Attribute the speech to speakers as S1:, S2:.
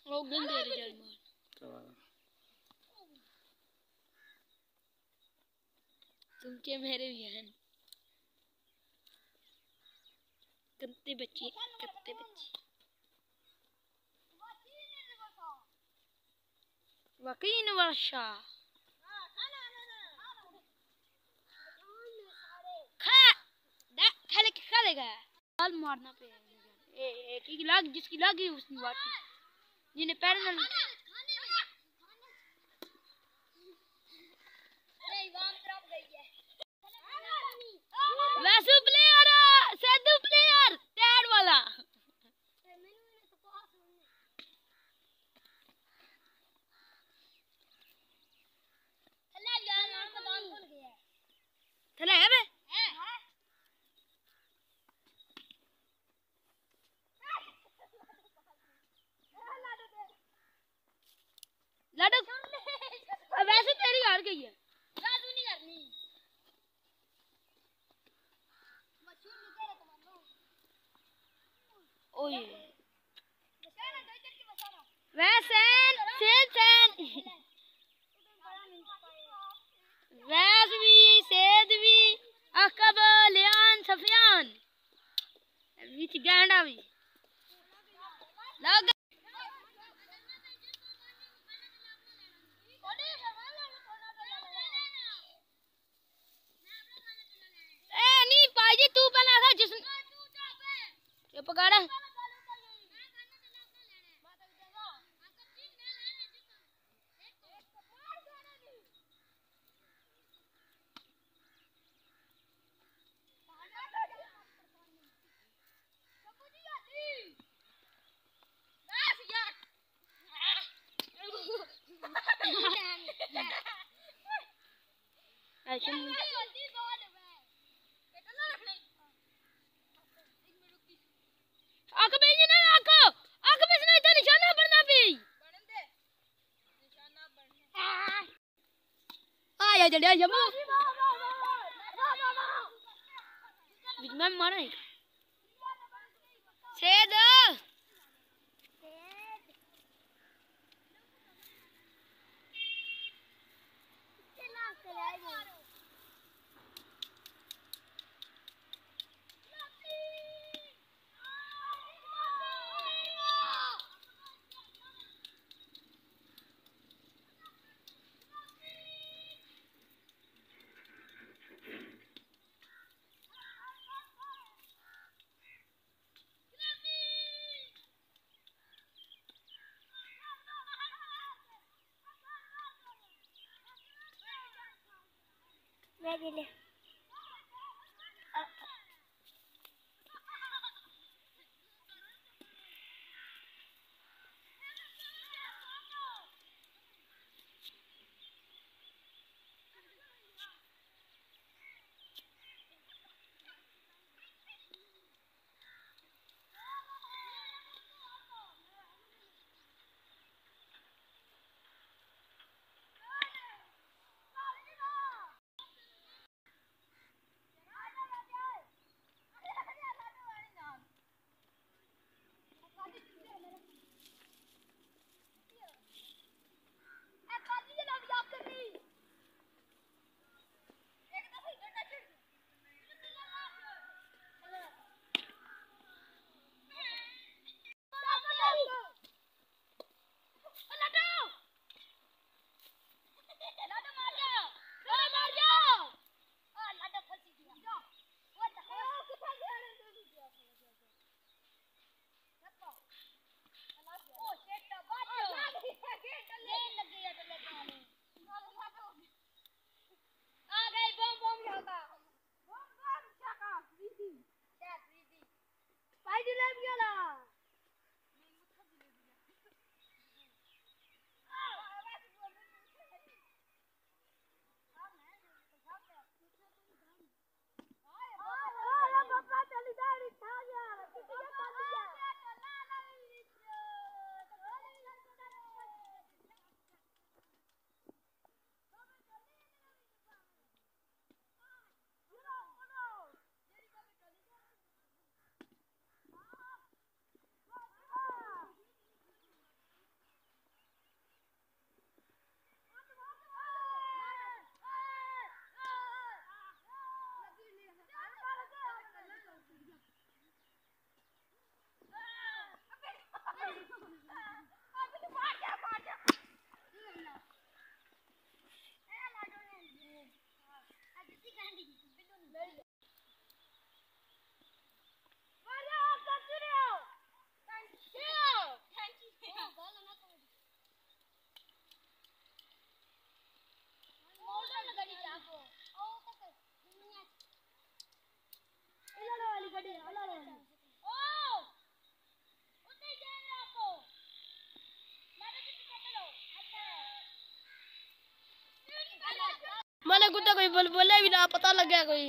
S1: वो गंदे रिजल्ट मार तुमके मेरे भी हैं कत्ते बच्चे वाकई नवाशा खेलेगा बाल मारना पे एक ही लाग जिसकी लागी उसकी वाटी जिन्हें पैरल वैसू प्लेयर सेदू प्लेयर टैड वाला थले है बे लाडो वैसे तेरी हार गई है जादू नहीं करनी ओए वैसन वैसवी सेदवी अकब लियान सफियान विच गांडा भी लग तू बना था जिस चुप कर जड़िया जमो मैं मारा सेद ले बुलबुले भी ना पता लग गया कोई।